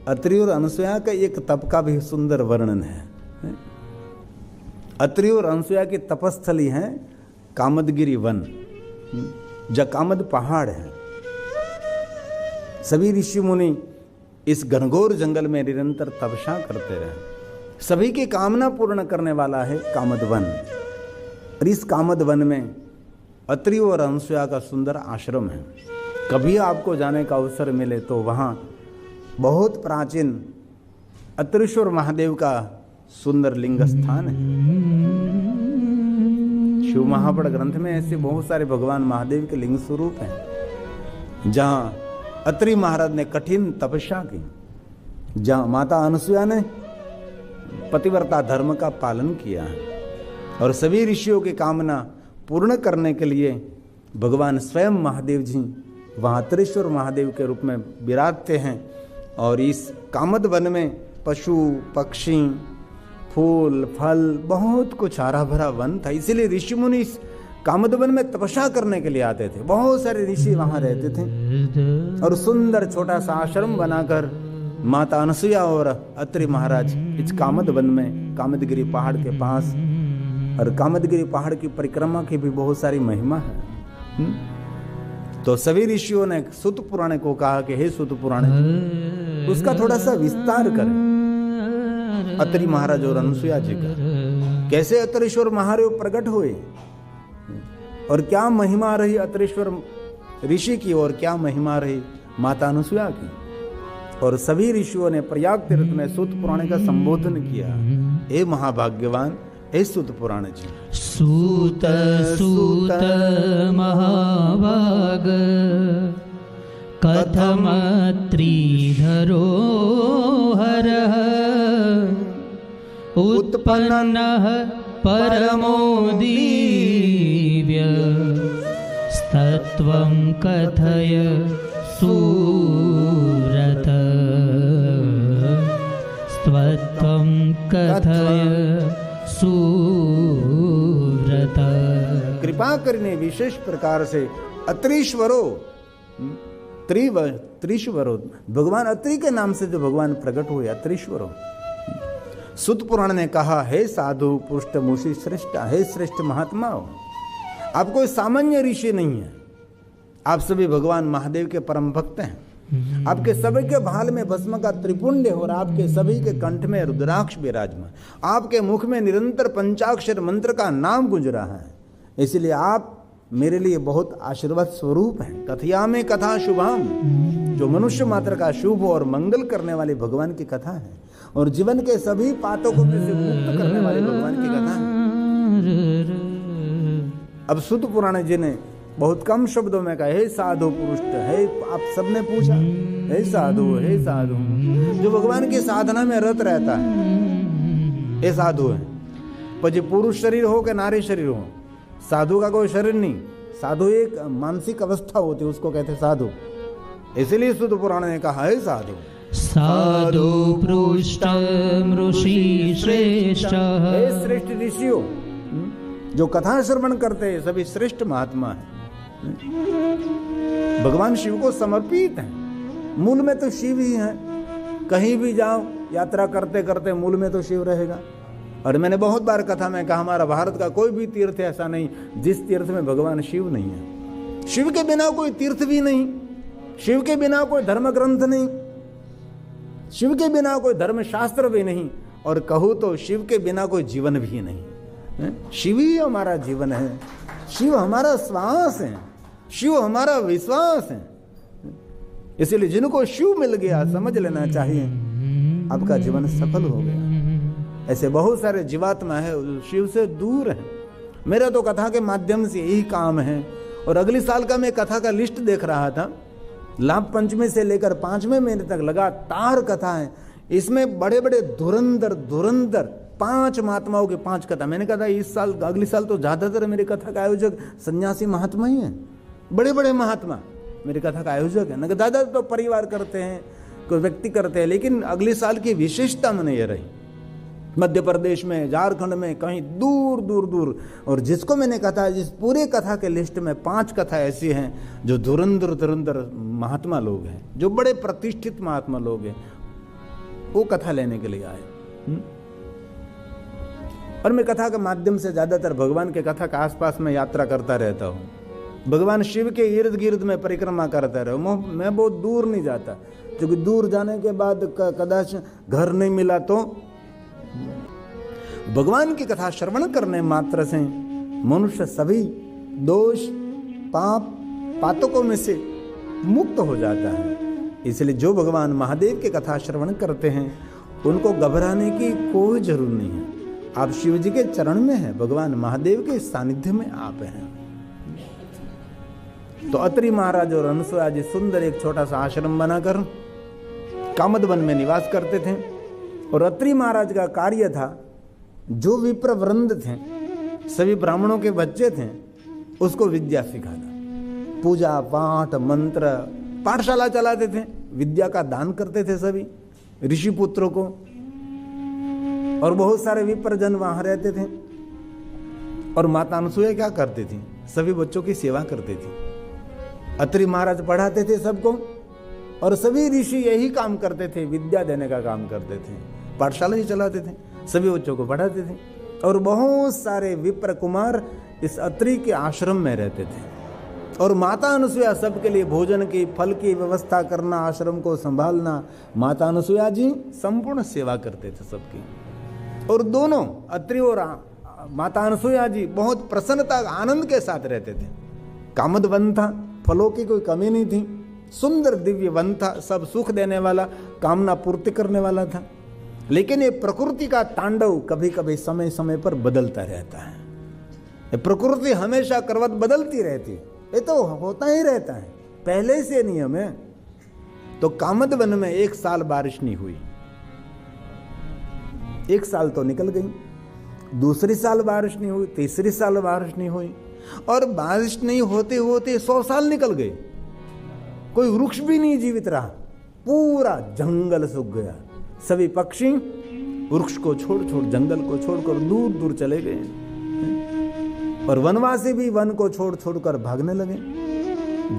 अत्रि और अनसुया का एक तप का भी सुंदर वर्णन है। अत्रि और अनसुया की तपस्थली है कामदगिरी वन, जहाँ कामद पहाड़ है। सभी ऋषि मुनि इस घनघोर जंगल में निरंतर तपस्या करते रहे। सभी की कामना पूर्ण करने वाला है कामद वन। और इस कामद वन में अत्रि और अनसुया का सुंदर आश्रम है। कभी आपको जाने का अवसर मिले तो वहाँ बहुत प्राचीन अत्रीश्वर महादेव का सुंदर लिंग स्थान है। शिव महापड़ ग्रंथ में ऐसे बहुत सारे भगवान महादेव के लिंग स्वरूप हैं, जहाँ अत्रि महाराज ने कठिन तपस्या की, जहाँ माता अनसुया ने पतिव्रता धर्म का पालन किया है, और सभी ऋषियों की कामना पूर्ण करने के लिए भगवान स्वयं महादेव जी वहाँ अत्रीश्वर महादेव के रूप में विराजते हैं। और इस कामद वन में पशु पक्षी फूल फल बहुत कुछ हरा भरा वन था, इसीलिए ऋषि मुनि इस कामद वन में तपस्या करने के लिए आते थे। बहुत सारे ऋषि वहाँ रहते थे और सुंदर छोटा सा आश्रम बनाकर माता अनसुया और अत्रि महाराज इस कामद वन में कामदगिरी पहाड़ के पास, और कामदगिरी पहाड़ की परिक्रमा की भी बहुत सारी महिमा है। तो सभी ऋषियों ने सूत पुराण को कहा कि हे सूत पुराण, उसका थोड़ा सा विस्तार करें। अत्रि महाराज और अनसुया जी का कैसे अत्रीश्वर महादेव प्रकट हुए और क्या महिमा रही अत्रीश्वर ऋषि की और क्या महिमा रही माता अनसुया की। और सभी ऋषियों ने प्रयाग तीर्थ में सूत पुराण का संबोधन किया। हे महाभाग्यवान, हे सूत पुराण जी। सूत सूत महाभाग कथमत्रिधरो हरः उत्पन्नः परमो दिव्य स्तत्वं कथय सूरत स्तत्वं कथय सूरत। कृपा करने विशेष प्रकार से अत्रीश्वरो त्रिश्वरो, भगवान अत्रि के नाम से जो भगवान प्रकट हुए अत्रीश्वरो। सूत पुराण ने कहा, हे साधु पुष्ट मुषि श्रेष्ठ, हे श्रेष्ठ महात्मा, आप कोई सामान्य ऋषि नहीं है, आप सभी भगवान महादेव के परम भक्त हैं। आपके सभी के भाल में भस्म का त्रिपुंड है और आपके सभी के कंठ में रुद्राक्ष विराजमान, आपके मुख में निरंतर पंचाक्षर मंत्र का नाम गूंज रहा है। इसलिए आप मेरे लिए बहुत आशीर्वाद स्वरूप हैं। कथया में कथा शुभाम, जो मनुष्य मात्र का शुभ और मंगल करने वाले भगवान की कथा है, और जीवन के सभी पातकों में से मुक्त करने वाले भगवान की कथा है। अब सूत पुराण जी ने बहुत कम शब्दों में कहा, हे साधु पुरुष, हे, आप सबने पूछा हे साधु, हे साधु, जो भगवान की साधना में रत रहता है, ये साधु है। पर जो पुरुष शरीर हो कि नारी शरीर हो, साधु का कोई शरीर नहीं, साधु एक मानसिक अवस्था होती है, उसको कहते साधु। इसलिए सूत पुराण ने कहा, हे साधु। साधु पृष्ठम ऋषि श्रेष्ठ, हे श्रेष्ठ ऋषियों, जो कथा श्रवण करते हैं सभी श्रेष्ठ महात्मा है, भगवान शिव को समर्पित हैं। मूल में तो शिव ही है, कहीं भी जाओ यात्रा करते करते मूल में तो शिव रहेगा। और मैंने बहुत बार कथा में कहा, हमारा भारत का कोई भी तीर्थ ऐसा नहीं जिस तीर्थ में भगवान शिव नहीं है। शिव के बिना कोई तीर्थ भी नहीं, शिव के बिना कोई धर्म ग्रंथ नहीं, शिव के बिना कोई धर्म शास्त्र भी नहीं, और कहूँ तो शिव के बिना कोई जीवन भी नहीं। शिव ही हमारा जीवन है, शिव हमारा श्वास है, शिव हमारा विश्वास है। इसलिए जिनको शिव मिल गया समझ लेना चाहिए आपका जीवन सफल हो गया। ऐसे बहुत सारे जीवात्मा है शिव से दूर है। मेरा तो कथा के माध्यम से यही काम है। और अगले साल का मैं कथा का लिस्ट देख रहा था, लाभ पंचमी से लेकर 5वें महीने तक लगातार कथा है। इसमें बड़े बड़े धुरंधर 5 महात्माओं की 5 कथा। मैंने कहा था इस साल अगले साल तो ज्यादातर मेरी कथा का आयोजक सन्यासी महात्मा ही है, बड़े बड़े महात्मा मेरी कथा का आयोजक है। न दादा तो परिवार करते हैं, कोई व्यक्ति करते हैं, लेकिन अगले साल की विशेषता मैंने ये रही, मध्य प्रदेश में, झारखंड में, कहीं दूर दूर दूर। और जिसको मैंने कथा, जिस पूरे कथा के लिस्ट में 5 कथा ऐसी हैं जो धुरंधर महात्मा लोग हैं, जो बड़े प्रतिष्ठित महात्मा लोग हैं। वो कथा लेने के लिए आए। और मैं कथा के माध्यम से ज्यादातर भगवान के कथा के आसपास में यात्रा करता रहता हूँ। भगवान शिव के इर्द गिर्द में परिक्रमा करता रहा। मैं बहुत दूर नहीं जाता, क्योंकि दूर जाने के बाद कदाच घर नहीं मिला तो भगवान की कथा श्रवण करने मात्र से मनुष्य सभी दोष पाप पातकों में से मुक्त हो जाता है। इसलिए जो भगवान महादेव की कथा श्रवण करते हैं उनको घबराने की कोई जरूरत नहीं है। आप शिव जी के चरण में हैं, भगवान महादेव के सानिध्य में आप हैं। तो अत्रि महाराज और अनसुया जी सुंदर एक छोटा सा आश्रम बनाकर कामद वन में निवास करते थे। और अत्रि महाराज का कार्य था, जो विप्र वृंद थे, सभी ब्राह्मणों के बच्चे थे, उसको विद्या सिखाना। पूजा पाठ मंत्र पाठशाला चलाते थे, विद्या का दान करते थे सभी ऋषि पुत्रों को। और बहुत सारे विप्रजन वहां रहते थे। और माता अनसुया क्या करती थी? सभी बच्चों की सेवा करती थी। अत्रि महाराज पढ़ाते थे सबको, और सभी ऋषि यही काम करते थे, विद्या देने का काम करते थे, पाठशाला ही चलाते थे, सभी बच्चों को पढ़ाते थे। और बहुत सारे विप्र कुमार इस अत्रि के आश्रम में रहते थे। और माता अनसुया सबके लिए भोजन की फल की व्यवस्था करना, आश्रम को संभालना, माता अनसुया जी संपूर्ण सेवा करते थे सबकी। और दोनों अत्रि और माता अनसुया जी बहुत प्रसन्नता आनंद के साथ रहते थे। कामद वन था, फलों की कोई कमी नहीं थी, सुंदर दिव्य वन था, सब सुख देने वाला, कामना पूर्ति करने वाला था। लेकिन ये प्रकृति का तांडव कभी कभी समय समय पर बदलता रहता है। ये प्रकृति हमेशा करवट बदलती रहती है, ये तो होता ही रहता है, पहले से नियम है। तो कामद वन में 1 साल बारिश नहीं हुई। 1 साल तो निकल गई, दूसरी साल बारिश नहीं हुई, तीसरी साल बारिश नहीं हुई, और बारिश नहीं होते होते 100 साल निकल गए। कोई वृक्ष भी नहीं जीवित रहा, पूरा जंगल सूख गया। सभी पक्षी वृक्ष को छोड़ छोड़, जंगल को छोड़कर दूर दूर चले गए। और वनवासी भी वन को छोड़ छोड़कर भागने लगे।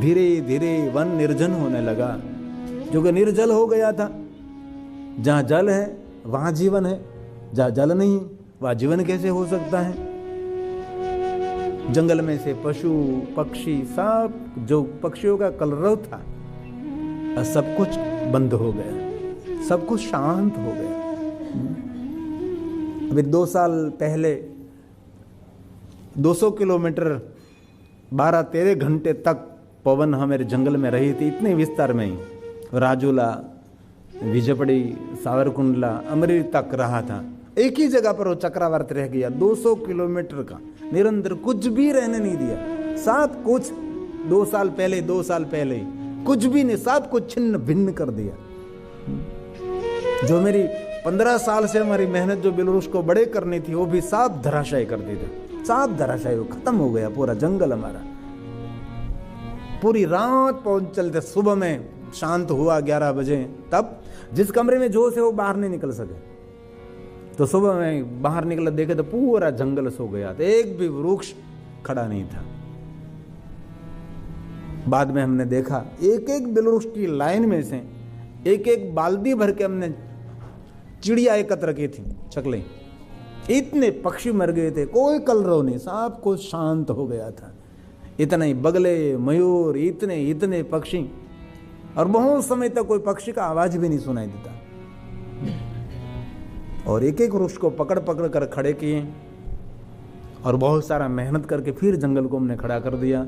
धीरे धीरे वन निर्जन होने लगा, जो कि निर्जल हो गया था। जहां जल है वहां जीवन है, जहां जल नहीं वहां जीवन कैसे हो सकता है? जंगल में से पशु पक्षी सब, जो पक्षियों का कलरव था, सब कुछ बंद हो गया, सब कुछ शांत हो गया। अभी 2 साल पहले 200 किलोमीटर 12-13 घंटे तक पवन हमारे जंगल में रही थी, इतने विस्तार में ही। राजूला, विजयपड़ी, सावरकुंडला, अमरी तक रहा था। एक ही जगह पर वो चक्रावर्त रह गया, 200 किलोमीटर का निरंतर, कुछ भी रहने नहीं दिया। सब कुछ 2 साल पहले कुछ भी नहीं, सब कुछ छिन्न भिन्न कर दिया। जो मेरी 15 साल से हमारी मेहनत जो बिलरुष को बड़े करनी थी, वो भी सब धराशायी कर दी थी, सब धराशायी, खत्म हो गया पूरा जंगल हमारा। पूरी रात पहुंच चलते, सुबह में शांत हुआ 11 बजे, तब जिस कमरे में जोश है वो बाहर नहीं निकल सके। तो सुबह में बाहर निकला, देखे तो पूरा जंगल सो गया था, एक भी वृक्ष खड़ा नहीं था। बाद में हमने देखा एक एक बिलवृक्ष की लाइन में से एक एक बाल्टी भर के हमने चिड़िया एकत्र की थी, चकले। इतने पक्षी मर गए थे, कोई कलरव नहीं, सब कुछ शांत हो गया था। इतने ही बगले, मयूर, इतने इतने पक्षी, और बहुत समय तक कोई पक्षी का आवाज भी नहीं सुनाई देता। और एक एक वृक्ष को पकड़ पकड़ कर खड़े किए, और बहुत सारा मेहनत करके फिर जंगल को हमने खड़ा कर दिया।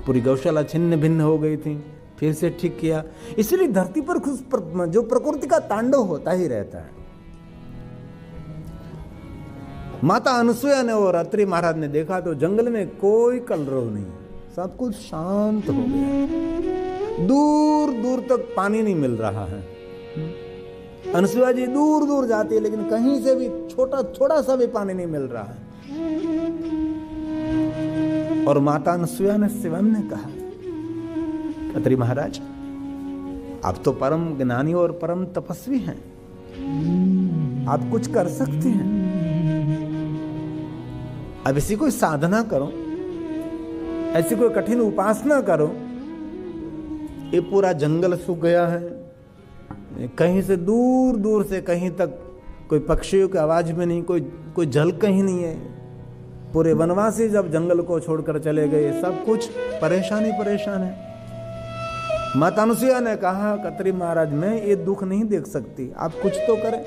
पूरी गौशाला छिन्न भिन्न हो गई थी, फिर से ठीक किया। इसलिए धरती पर जो प्रकृति का तांडव होता ही रहता है। माता अनसुया ने और अत्रि महाराज ने देखा तो जंगल में कोई कलरव नहीं, सब कुछ शांत हो गया। दूर दूर तक पानी नहीं मिल रहा है। अनसुया जी दूर दूर जाती है, लेकिन कहीं से भी थोड़ा सा भी पानी नहीं मिल रहा है। और माता अनसुया ने शिवम ने कहा, अत्रि महाराज, आप तो परम ज्ञानी और परम तपस्वी हैं, आप कुछ कर सकते हैं। अब इसी कोई साधना करो, ऐसी कोई कठिन उपासना करो। ये पूरा जंगल सूख गया है, कहीं से दूर दूर से कहीं तक कोई पक्षियों की आवाज में नहीं, कोई जल कहीं नहीं है। पूरे वनवासी जब जंगल को छोड़कर चले गए, सब कुछ परेशान है। माता अनुसुईया ने कहा, अत्रि महाराज मैं ये दुख नहीं देख सकती, आप कुछ तो करें।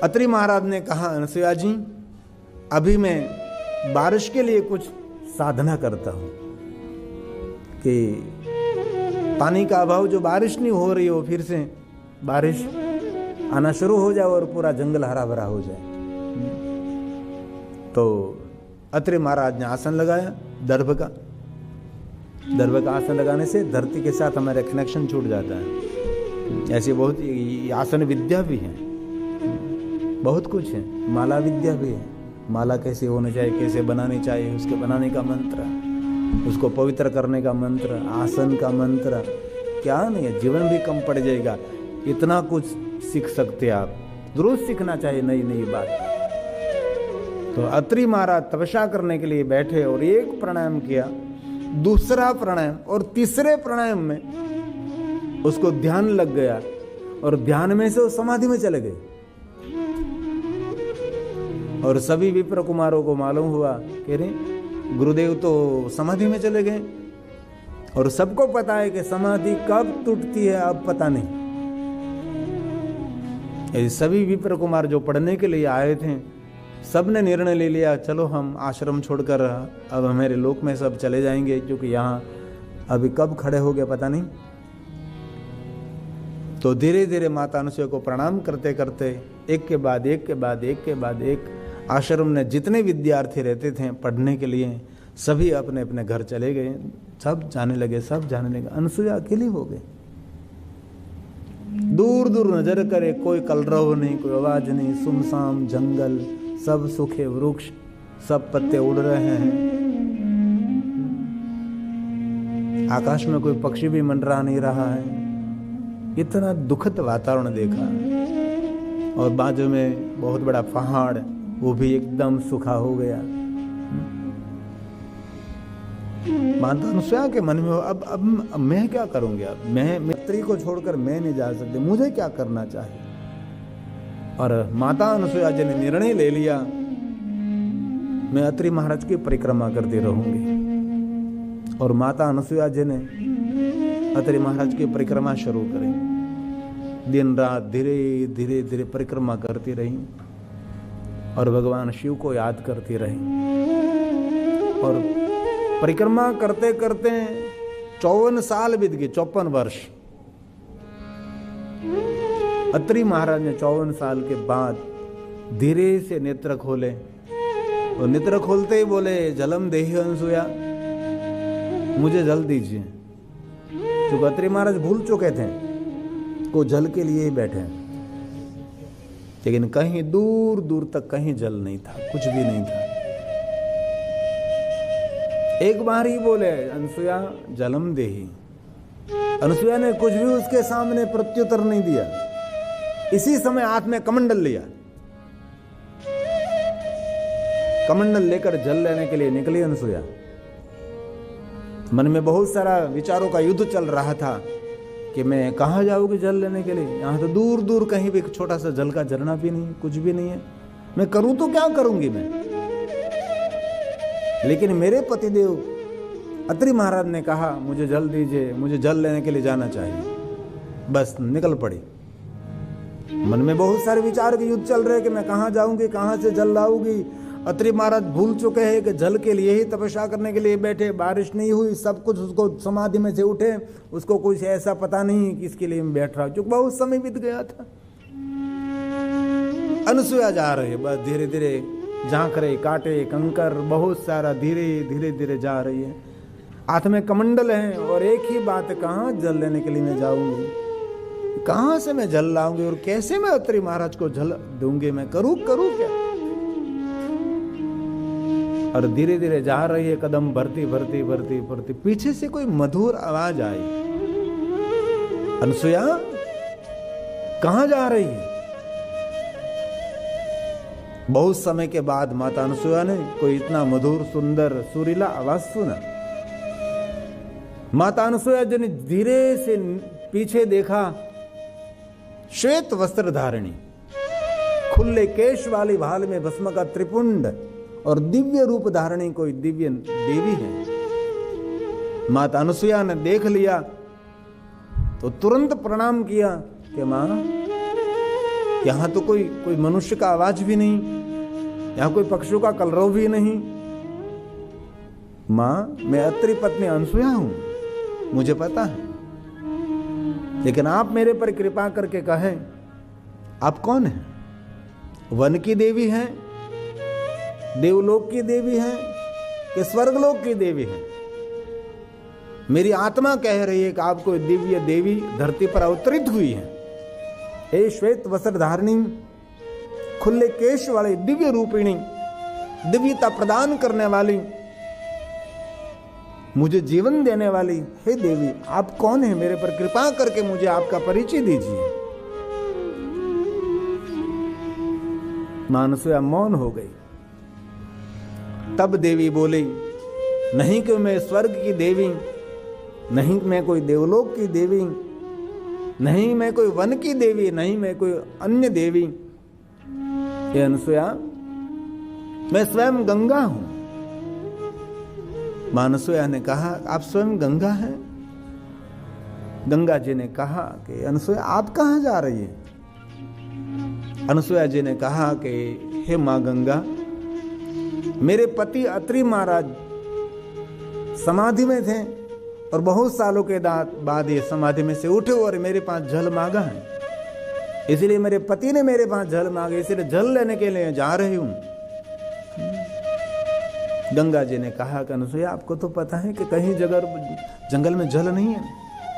अत्रि महाराज ने कहा, अनुसुईया जी अभी मैं बारिश के लिए कुछ साधना करता हूं कि पानी का अभाव, जो बारिश नहीं हो रही हो, फिर से बारिश आना शुरू हो जाए और पूरा जंगल हरा भरा हो जाए। तो अत्रि महाराज ने आसन लगाया, दर्भ का आसन लगाने से धरती के साथ हमारा कनेक्शन छूट जाता है। ऐसी बहुत आसन विद्या भी है, बहुत कुछ है, माला विद्या भी है। माला कैसे होनी चाहिए, कैसे बनानी चाहिए, उसके बनाने का मंत्र, उसको पवित्र करने का मंत्र, आसन का मंत्र, क्या नहीं है। जीवन भी कम पड़ जाएगा, इतना कुछ सीख सकते आप। रोज सीखना चाहिए नई नई बात। तो अत्रि महाराज तपस्या करने के लिए बैठे और एक प्राणायाम किया, दूसरा प्राणायाम और तीसरे प्राणायाम में उसको ध्यान लग गया और ध्यान में से वो समाधि में चले गए। और सभी विप्र कुमारों को मालूम हुआ कि रे गुरुदेव तो समाधि में चले गए। और सबको पता है कि समाधि कब टूटती है अब पता नहीं। ये सभी विप्र कुमार जो पढ़ने के लिए आए थे, सबने निर्णय ले लिया, चलो हम आश्रम छोड़कर अब हमारे लोक में सब चले जाएंगे, क्योंकि यहाँ अभी कब खड़े हो गए पता नहीं। तो धीरे धीरे माता अनुसुईया को प्रणाम करते करते एक के बाद एक आश्रम में जितने विद्यार्थी रहते थे पढ़ने के लिए, सभी अपने अपने घर चले गए। सब जाने लगे। अनुसुईया अकेली हो गई। दूर दूर नजर करे, कोई कलरव नहीं, कोई आवाज नहीं, सुनसान जंगल, सब सूखे वृक्ष, सब पत्ते उड़ रहे हैं, आकाश में कोई पक्षी भी मंडरा नहीं रहा है। इतना दुखद वातावरण देखा। और बाजू में बहुत बड़ा पहाड़, वो भी एकदम सूखा हो गया। माता अनुसुईया के मन में अब मैं क्या करूंगी, अब मैं अत्रि को छोड़कर मैं नहीं जा सकती, मुझे क्या करना चाहिए। और माता अनुसुईया जी ने निर्णय ले लिया, मैं अत्रि महाराज की परिक्रमा करती रहूंगी। और माता अनुसुईया जी ने अत्रि महाराज की परिक्रमा शुरू करी। दिन रात धीरे धीरे धीरे परिक्रमा करती रही और भगवान शिव को याद करती रही। और परिक्रमा करते करते 54 साल बीत गए, 54 वर्ष। अत्रि महाराज ने 54 साल के बाद धीरे से नेत्र खोले और नेत्र खोलते ही बोले, जलम देहि अनुसुईया, मुझे जल दीजिए। क्योंकि अत्रि महाराज भूल चुके थे, को जल के लिए ही बैठे, लेकिन कहीं दूर दूर तक कहीं जल नहीं था, कुछ भी नहीं था। एक बार ही बोले, अनुसुईया जलम देहि। अनुसुईया ने कुछ भी उसके सामने प्रत्युत्तर नहीं दिया। इसी समय हाथ में कमंडल लिया, कमंडल लेकर जल लेने के लिए निकली अनुसुईया। मन में बहुत सारा विचारों का युद्ध चल रहा था कि मैं कहाँ जाऊंगी जल लेने के लिए। यहाँ तो दूर दूर कहीं भी छोटा सा जल का झरना भी नहीं, कुछ भी नहीं है। मैं करूं तो क्या करूंगी मैं। लेकिन मेरे पतिदेव अत्रि महाराज ने कहा, मुझे जल दीजिए, मुझे जल लेने के लिए जाना चाहिए। बस निकल पड़ी। मन में बहुत सारे विचार के युद्ध चल रहे कि मैं कहाँ जाऊंगी, कहाँ से जल लाऊंगी। अत्रि महाराज भूल चुके हैं कि जल के लिए ही तपस्या करने के लिए बैठे, बारिश नहीं हुई, सब कुछ उसको समाधि में से उठे, उसको कुछ ऐसा पता नहीं कि इसके लिए मैं बैठ रहा हूं, क्योंकि बहुत समय बीत गया था। अनुसुईया जा रही, बस धीरे धीरे झांक रही, कांटे कंकर बहुत सारा धीरे धीरे धीरे जा रही है। हाथ में कमंडल है और एक ही बात, कहाँ जल लेने के लिए मैं जाऊंगी, कहाँ से मैं जल लाऊंगी और कैसे मैं अत्रि महाराज को जल दूंगी, मैं करूं क्या। और धीरे धीरे जा रही है, कदम भरती भरती भरती भरती, पीछे से कोई मधुर आवाज आई, अनुसुईया कहां जा रही है। बहुत समय के बाद माता अनुसुईया ने कोई इतना मधुर सुंदर सुरीला आवाज सुना। माता अनुसुईया जी ने धीरे से पीछे देखा श्वेत वस्त्र धारिणी, खुले केश वाली, भाल में भस्म का त्रिपुंड और दिव्य रूप धारिणी कोई दिव्य देवी है। माता अनुसुईया ने देख लिया तो तुरंत प्रणाम किया कि मां, यहां तो कोई मनुष्य का आवाज भी नहीं, यहां कोई पक्षियों का कलरव भी नहीं। मां, मैं अत्रि पत्नी अनुसुईया हूं, मुझे पता है, लेकिन आप मेरे पर कृपा करके कहें, आप कौन हैं? वन की देवी हैं, देवलोक की देवी हैं कि स्वर्गलोक की देवी हैं? मेरी आत्मा कह रही है कि आपको दिव्य देवी धरती पर अवतरित हुई है। हे श्वेत वस्त्र धारिणी, खुले केश वाली, दिव्य रूपिणी, दिव्यता प्रदान करने वाली, मुझे जीवन देने वाली, हे देवी, आप कौन है? मेरे पर कृपा करके मुझे आपका परिचय दीजिए। मां अनुसुईया मौन हो गई। तब देवी बोली, नहीं कि मैं स्वर्ग की देवी, नहीं मैं कोई देवलोक की देवी, नहीं मैं कोई वन की देवी, नहीं मैं कोई अन्य देवी। हे अनुसुईया, मैं स्वयं गंगा हूं। मां अनुसुईया ने कहा, आप स्वयं गंगा हैं? गंगा जी ने कहा कि अनुसुईया, आप कहां जा रही है? अनुसुईया जी ने कहा कि हे मां गंगा, मेरे पति अत्रि महाराज समाधि में थे और बहुत सालों के बाद ये समाधि में से उठे और मेरे पास जल मांगा है, इसलिए मेरे पति ने मेरे पास जल मांगा, इसलिए जल लेने के लिए जा रही हूं। गंगा जी ने कहा कि अनुसुईया, आपको तो पता है कि कहीं जगह जंगल में जल नहीं है,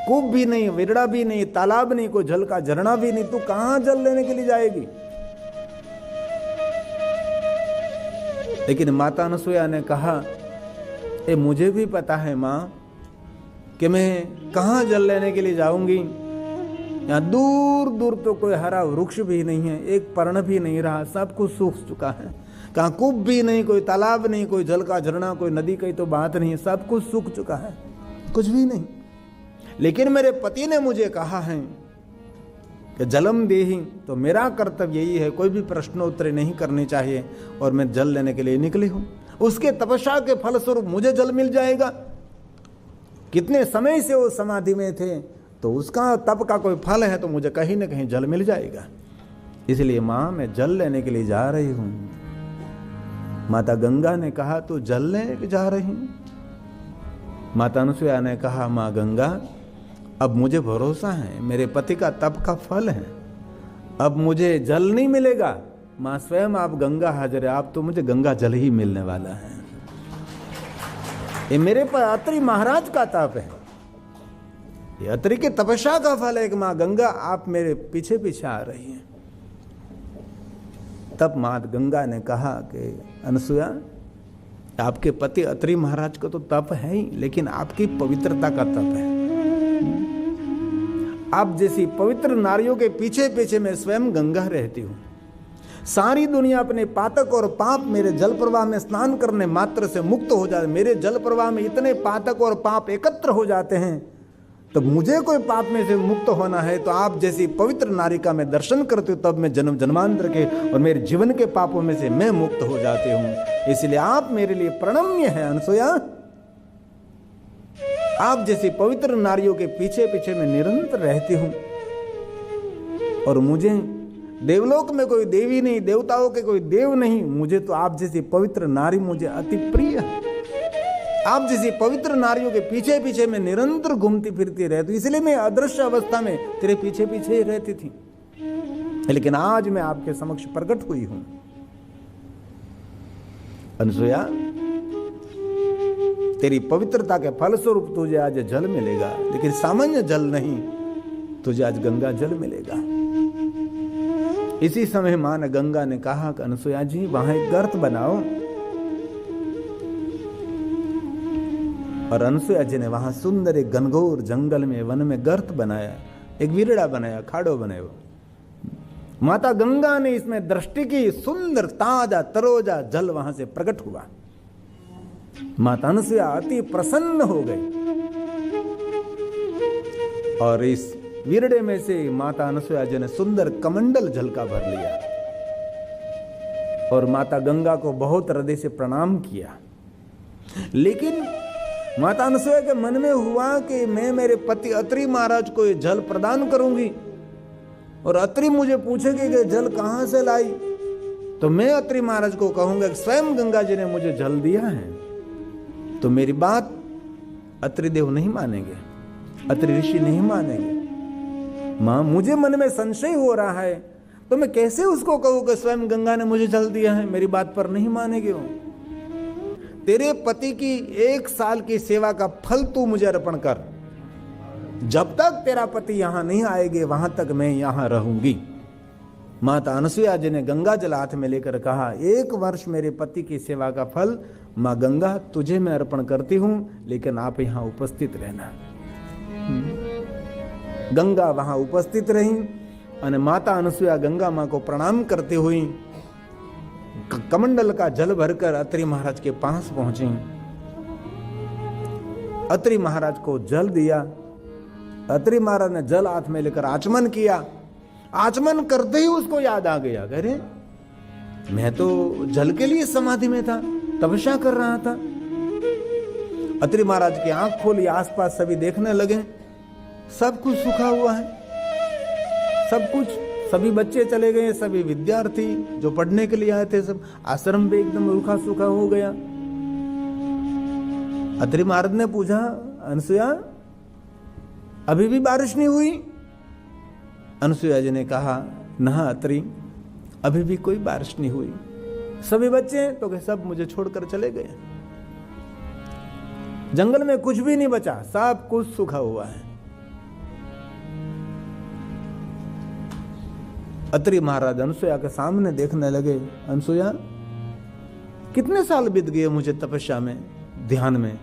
कूप भी नहीं, विरड़ा भी नहीं, तालाब नहीं, कोई जल का झरना भी नहीं, तू कहां जल लेने के लिए जाएगी? लेकिन माता अनुसुईया ने कहा, ए मुझे भी पता है मां कि मैं कहां जल लेने के लिए जाऊंगी। यहां दूर दूर तो कोई हरा वृक्ष भी नहीं है, एक पर्ण भी नहीं रहा, सब कुछ सूख चुका है। कहां कूप भी नहीं, कोई तालाब नहीं, कोई जल का झरना, कोई नदी की तो बात नहीं है, सब कुछ सूख चुका है, कुछ भी नहीं। लेकिन मेरे पति ने मुझे कहा है कि जलम देहि, तो मेरा कर्तव्य यही है, कोई भी प्रश्नोत्तरी नहीं करनी चाहिए, और मैं जल लेने के लिए निकली हूं। उसके तपस्या के फलस्वरूप मुझे जल मिल जाएगा। कितने समय से वो समाधि में थे, तो उसका तप का कोई फल है, तो मुझे कहीं ना कहीं जल मिल जाएगा। इसलिए मां, मैं जल लेने के लिए जा रही हूं। माता गंगा ने कहा, तू जल लेने जा रही? माता अनुसुईया ने कहा, मां गंगा, अब मुझे भरोसा है, मेरे पति का तप का फल है, अब मुझे जल नहीं मिलेगा। मां स्वयं आप गंगा हाजिर है, आप तो मुझे गंगा जल ही मिलने वाला है। ये मेरे पर अत्रि महाराज का तप है, ये अत्रि की तपस्या का फल है कि मां गंगा आप मेरे पीछे पीछे आ रही हैं। तब मां गंगा ने कहा कि अनुसुईया, आपके पति अत्रि महाराज को तो तप है ही, लेकिन आपकी पवित्रता का तप है। आप जैसी पवित्र नारियों के पीछे पीछे मैं स्वयं गंगा रहती हूं। सारी दुनिया अपने पातक और पाप मेरे जल प्रवाह में स्नान करने मात्र से मुक्त हो जाते। मेरे जल प्रवाह में इतने पातक और पाप एकत्र हो जाते हैं, तो मुझे कोई पाप में से मुक्त होना है तो आप जैसी पवित्र नारी का मैं दर्शन करती हूँ, तब मैं जन्म जन्मांतर के और मेरे जीवन के पापों में से मैं मुक्त हो जाती हूँ। इसलिए आप मेरे लिए प्रणम्य हैं अनुसुईया। आप जैसी पवित्र नारियों के पीछे पीछे मैं निरंतर रहती हूं, और मुझे देवलोक में कोई देवी नहीं, देवताओं के कोई देव नहीं, मुझे तो आप जैसी पवित्र नारी मुझे अति प्रिय है। आप जैसी पवित्र नारियों के पीछे पीछे मैं निरंतर घूमती फिरती रहती, इसलिए मैं अदृश्य अवस्था में तेरे पीछे पीछे ही रहती थी, लेकिन आज मैं आपके समक्ष प्रकट हुई हूं। अनुसुईया, तेरी पवित्रता के फलस्वरूप तुझे आज जल मिलेगा, लेकिन सामान्य जल नहीं, तुझे आज गंगा जल मिलेगा। इसी समय मां गंगा ने कहा कि अनुसुईया जी, वहां एक गर्त बनाओ, और अनुसुईया जी ने वहां सुंदर एक घनघोर जंगल में, वन में गर्त बनाया, एक विरड़ा बनाया, खाड़ो बनाया। माता गंगा ने इसमें दृष्टि की, सुंदर ताजा तरोजा जल वहां से प्रकट हुआ। माता अनुसुईया अति प्रसन्न हो गई और इस विरडे में से माता अनसुया जी ने सुंदर कमंडल जल का भर लिया और माता गंगा को बहुत हृदय से प्रणाम किया। लेकिन माता अनसुया के मन में हुआ कि मैं मेरे पति अत्रि महाराज को ये जल प्रदान करूंगी और अत्रि मुझे पूछेगी कि जल कहां से लाई, तो मैं अत्रि महाराज को कहूंगा कि स्वयं गंगा जी ने मुझे जल दिया है, तो मेरी बात अत्रि देव नहीं मानेंगे, अत्रि ऋषि नहीं मानेंगे। मां, मुझे मन में संशय हो रहा है, तो मैं कैसे उसको कहूं कि स्वयं गंगा ने मुझे जल दिया है, मेरी बात पर नहीं मानेंगे वो। तेरे पति की 1 साल की सेवा का फल तू मुझे अर्पण कर, जब तक तेरा पति यहां नहीं आएंगे वहां तक मैं यहां रहूंगी। माता अनसुया जी ने गंगा जल हाथ में लेकर कहा, 1 वर्ष मेरे पति की सेवा का फल मां गंगा तुझे मैं अर्पण करती हूं, लेकिन आप यहां उपस्थित रहना। गंगा वहां उपस्थित रही और माता अनसुया गंगा मां को प्रणाम करते हुई कमंडल का जल भरकर अत्रि महाराज के पास पहुंची। अत्रि महाराज को जल दिया। अत्रि महाराज ने जल हाथ में लेकर आचमन किया। आचमन करते ही उसको याद आ गया, अरे मैं तो जल के लिए समाधि में था, तपस्या कर रहा था। अत्रि महाराज की आंख खोली, आसपास सभी देखने लगे, सब कुछ सूखा हुआ है, सब कुछ, सभी बच्चे चले गए, सभी विद्यार्थी जो पढ़ने के लिए आए थे सब आश्रम पे एकदम रूखा सूखा हो गया। अत्रि महाराज ने पूछा, अनसुया अभी भी बारिश नहीं हुई? अनसुया जी ने कहा, ना अत्रि अभी भी कोई बारिश नहीं हुई, सभी बच्चे तो सब मुझे छोड़कर चले गए, जंगल में कुछ भी नहीं बचा, सब कुछ सूखा हुआ है। अत्रि महाराज अनसुया के सामने देखने लगे, अनसुया कितने साल बीत गए मुझे तपस्या में, ध्यान में?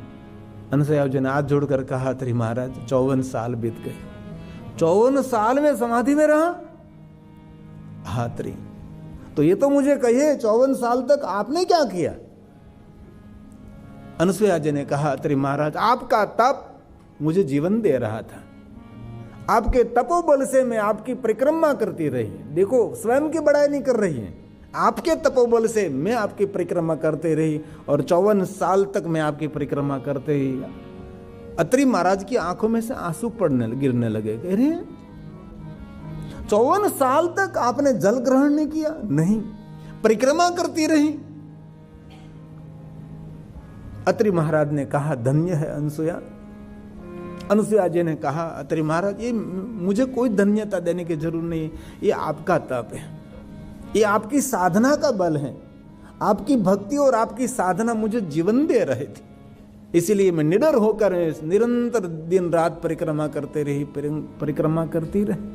अनसुया जी ने हाथ जोड़कर कहा, अत्रि महाराज 54 साल बीत गए। 54 साल में समाधि में रहा? हाँ अत्रि, तो ये तो मुझे कहिए 54 साल तक आपने क्या किया? अनसुया जी ने कहा, अत्रि महाराज आपका तप मुझे जीवन दे रहा था, आपके तपोबल से मैं आपकी परिक्रमा करती रही। देखो स्वयं की बड़ाई नहीं कर रही है, आपके तपोबल से मैं आपकी परिक्रमा करते रही और 54 साल तक मैं आपकी परिक्रमा करते ही। अत्रि महाराज की आंखों में से आंसू गिरने लगे। अरे 54 साल तक आपने जल ग्रहण नहीं किया? नहीं, परिक्रमा करती रही। अत्रि महाराज ने कहा, धन्य है अनसुया। अनसुया जी ने कहा, अत्रि महाराज ये मुझे कोई धन्यता देने की जरूरत नहीं, ये आपका तप है, ये आपकी साधना का बल है, आपकी भक्ति और आपकी साधना मुझे जीवन दे रहे थे, इसीलिए मैं निडर होकर निरंतर दिन रात परिक्रमा करते रही, परिक्रमा करती रही।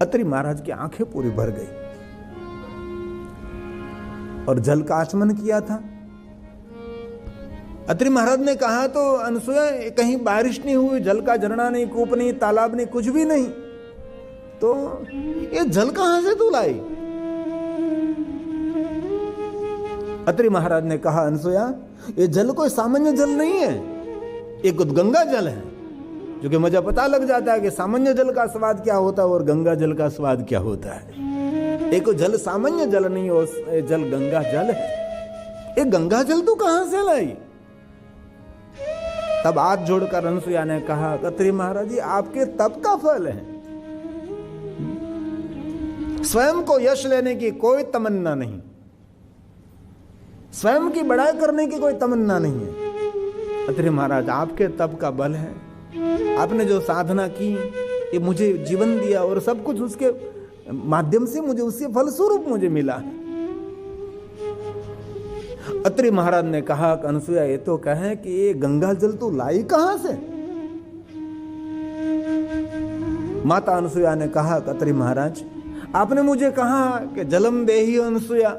अत्रि महाराज की आंखें पूरी भर गई और जल का आचमन किया था। अत्रि महाराज ने कहा, तो अनसुया कहीं बारिश नहीं हुई, जल का झरना नहीं, कूप नहीं, तालाब नहीं, कुछ भी नहीं, तो ये जल कहां से तू लाई? अत्रि महाराज ने कहा, अनसुया ये जल कोई सामान्य जल नहीं है, ये गंगा जल है, जो कि मुझे पता लग जाता है कि सामान्य जल का स्वाद क्या होता है और गंगा जल का स्वाद क्या होता है। एक जल सामान्य जल नहीं हो, जल गंगा जल है। ये गंगा जल तू कहां से लाई? तब हाथ जोड़कर अनसुया ने कहा, अत्रि महाराज जी आपके तप का फल है, स्वयं को यश लेने की कोई तमन्ना नहीं, स्वयं की बड़ाई करने की कोई तमन्ना नहीं है। अत्रि महाराज आपके तप का बल है, आपने जो साधना की ये मुझे जीवन दिया और सब कुछ उसके माध्यम से मुझे उसके फलस्वरूप मुझे मिला है। अत्रि महाराज ने कहा, अनसुया ये तो कहे कि ये गंगा जल तू लाई कहां से? माता अनसुया ने कहा, अत्रि महाराज आपने मुझे कहा कि जलम देहि अनसुया,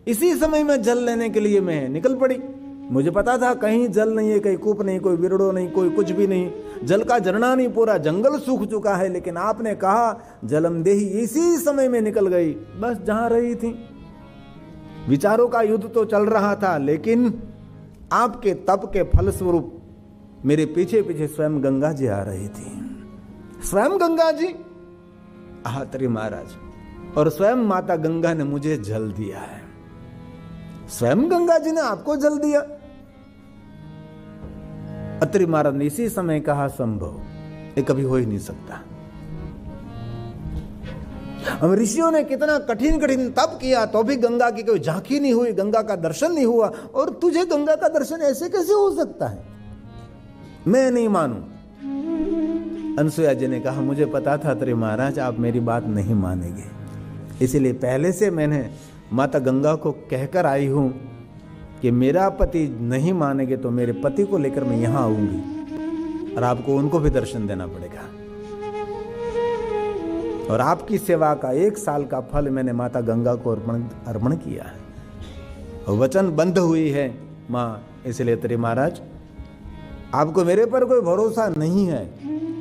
इसी समय में जल लेने के लिए मैं निकल पड़ी। मुझे पता था कहीं जल नहीं है, कहीं कूप नहीं, कोई विरड़ो नहीं, कोई कुछ भी नहीं, जल का झरना नहीं, पूरा जंगल सूख चुका है, लेकिन आपने कहा जलम देहि, इसी समय में निकल गई, बस जहां रही थी। विचारों का युद्ध तो चल रहा था, लेकिन आपके तप के फलस्वरूप मेरे पीछे पीछे स्वयं गंगा जी आ रही थी। स्वयं गंगा जी? अत्रि महाराज, और स्वयं माता गंगा ने मुझे जल दिया है। स्वयं गंगा जी ने आपको जल दिया? अत्रि महाराज ने इसी समय कहा, संभव, ये कभी हो ही नहीं सकता। हम ऋषियों ने कितना कठिन कठिन तप किया तो भी गंगा की कोई झांकी नहीं हुई, गंगा का दर्शन नहीं हुआ, और तुझे गंगा का दर्शन ऐसे कैसे हो सकता है? मैं नहीं मानूं। अनसुया जी ने कहा, मुझे पता था अत्रि महाराज आप मेरी बात नहीं मानेंगे, इसीलिए पहले से मैंने माता गंगा को कहकर आई हूं कि मेरा पति नहीं मानेंगे तो मेरे पति को लेकर मैं यहां आऊंगी और आपको उनको भी दर्शन देना पड़ेगा। और आपकी सेवा का 1 साल का फल मैंने माता गंगा को अर्पण किया है और वचन बंध हुई है माँ। इसलिए अत्रि महाराज आपको मेरे पर कोई भरोसा नहीं है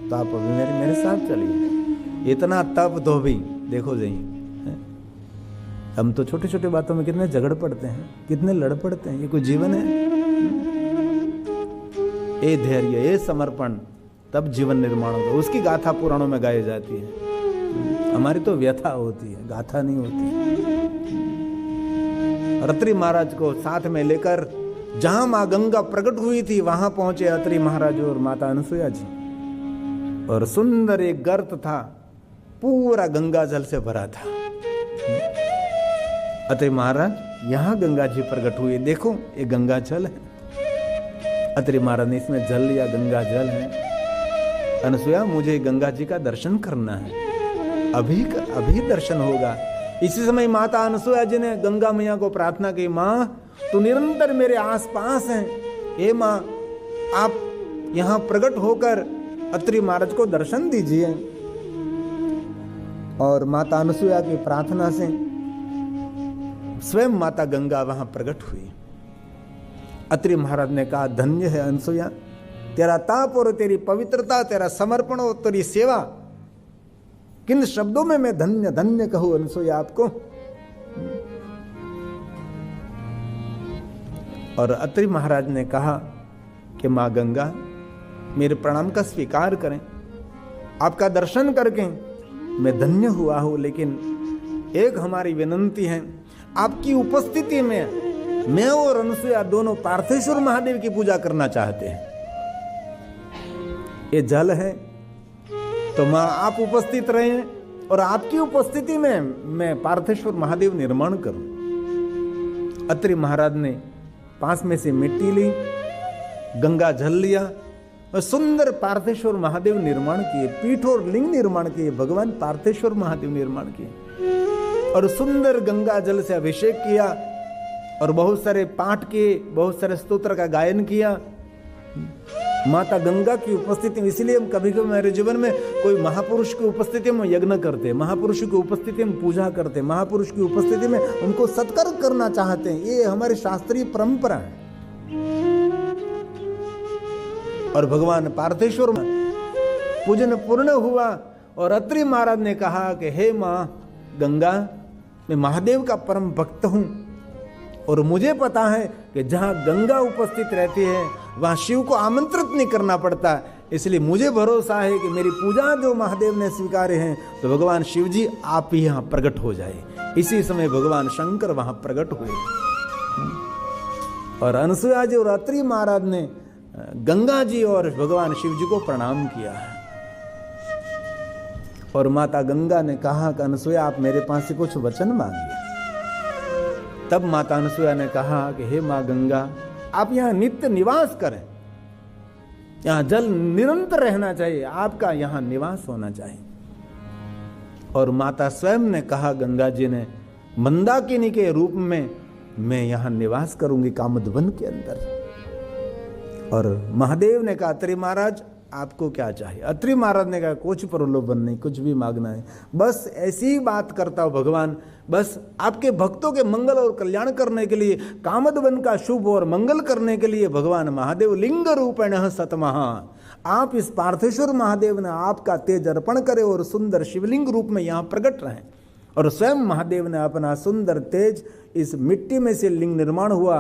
तो आप अभी मेरे साथ चलिए। इतना तप तो भी देखो जाइए, हम तो छोटे छोटे बातों में कितने झगड़ पड़ते हैं, कितने लड़ पड़ते हैं। ये कोई जीवन है? ये धैर्य, ये समर्पण, तब जीवन निर्माण होगा। उसकी गाथा पुराणों में गाई जाती है, हमारी तो व्यथा होती है, गाथा नहीं होती। अत्रि महाराज को साथ में लेकर जहां मां गंगा प्रकट हुई थी वहां पहुंचे अत्रि महाराज और माता अनसुया जी, और सुंदर एक गर्त था, पूरा गंगा जल से भरा था। अत्रि महाराज यहां गंगा जी प्रकट हुई, देखो ये गंगा जल है। अत्रि महाराज ने इसमें जल लिया, गंगा जल है। अनसुया मुझे गंगा जी का दर्शन करना है, अभी दर्शन होगा। इसी समय माता अनसुया जी ने गंगा मैया को प्रार्थना की, मां तू निरंतर मेरे आसपास है, हे मां आप यहां प्रकट होकर अत्रि महाराज को दर्शन दीजिए। और माता अनसुया की प्रार्थना से स्वयं माता गंगा वहां प्रकट हुई। अत्रि महाराज ने कहा, धन्य है अनसुया, तेरा ताप और तेरी पवित्रता, तेरा समर्पण और तेरी सेवा, किन शब्दों में मैं धन्य धन्य कहूं अनसुया आपको। और अत्रि महाराज ने कहा कि मां गंगा मेरे प्रणाम का स्वीकार करें, आपका दर्शन करके मैं धन्य हुआ हूं, लेकिन एक हमारी विनंती है, आपकी उपस्थिति में मैं और अनसुया दोनों पार्थेश्वर महादेव की पूजा करना चाहते हैं। ये जल है तो मां आप उपस्थित रहे और आपकी उपस्थिति में मैं पार्थेश्वर महादेव निर्माण करूं। अत्रि महाराज ने पास में से मिट्टी ली, गंगा जल लिया और सुंदर पार्थेश्वर महादेव निर्माण किए, पीठ और लिंग निर्माण किए, भगवान पार्थेश्वर महादेव निर्माण किए और सुंदर गंगा जल से अभिषेक किया और बहुत सारे पाठ किए, बहुत सारे स्तोत्र का गायन किया माता गंगा की उपस्थिति में। इसलिए हम कभी कभी हमारे जीवन में कोई महापुरुष की उपस्थिति में यज्ञ करते, महापुरुष की उपस्थिति में पूजा करते, महापुरुष की उपस्थिति में उनको सत्कार करना चाहते हैं। ये हमारी शास्त्रीय परंपरा है। और भगवान पार्थेश्वर पूजन पूर्ण हुआ और अत्रि महाराज ने कहा कि हे मां गंगा, मैं महादेव का परम भक्त हूं और मुझे पता है कि जहां गंगा उपस्थित रहती है वहां शिव को आमंत्रित नहीं करना पड़ता, इसलिए मुझे भरोसा है कि मेरी पूजा जो महादेव ने स्वीकारे हैं तो भगवान शिव जी आप ही यहां प्रकट हो जाए। इसी समय भगवान शंकर वहां प्रकट हुए और अनसुया जी और अत्रि महाराज ने गंगा जी और भगवान शिव जी को प्रणाम किया है। और माता गंगा ने कहा कि अनसुया आप मेरे पास से कुछ वचन मांगिए। तब माता अनसुया ने कहा कि हे मां गंगा, आप यहां नित्य निवास करें, यहां जल निरंतर रहना चाहिए, आपका यहां निवास होना चाहिए। और माता स्वयं ने कहा, गंगा जी ने, मंदाकिनी के रूप में मैं यहां निवास करूंगी कामदवन के अंदर। और महादेव ने कहा, अत्रि महाराज आपको क्या चाहिए? अत्रि महाराज ने कहा, कुछ प्रलोभन नहीं, कुछ भी मांगना है, बस ऐसी ही बात करता हूं भगवान, बस आपके भक्तों के मंगल और कल्याण करने के लिए, कामदवन का शुभ और मंगल करने के लिए भगवान महादेव लिंग रूपेण सतमहा, आप इस पार्थेश्वर महादेव ने आपका तेज अर्पण करे और सुंदर शिवलिंग रूप में यहाँ प्रकट रहे। और स्वयं महादेव ने अपना सुंदर तेज इस मिट्टी में से लिंग निर्माण हुआ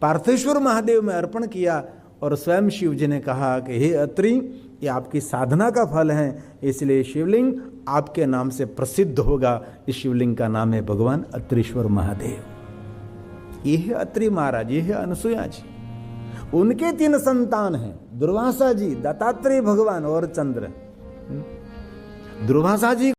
पार्थेश्वर महादेव में अर्पण किया और स्वयं शिव जी ने कहा कि हे अत्रि, ये आपकी साधना का फल है, इसलिए शिवलिंग आपके नाम से प्रसिद्ध होगा। इस शिवलिंग का नाम है भगवान अत्रीश्वर महादेव। ये है अत्रि महाराज, ये है अनसुया जी। उनके 3 संतान हैं, दुर्वासा जी, दत्तात्रेय भगवान और चंद्र। दुर्वासा जी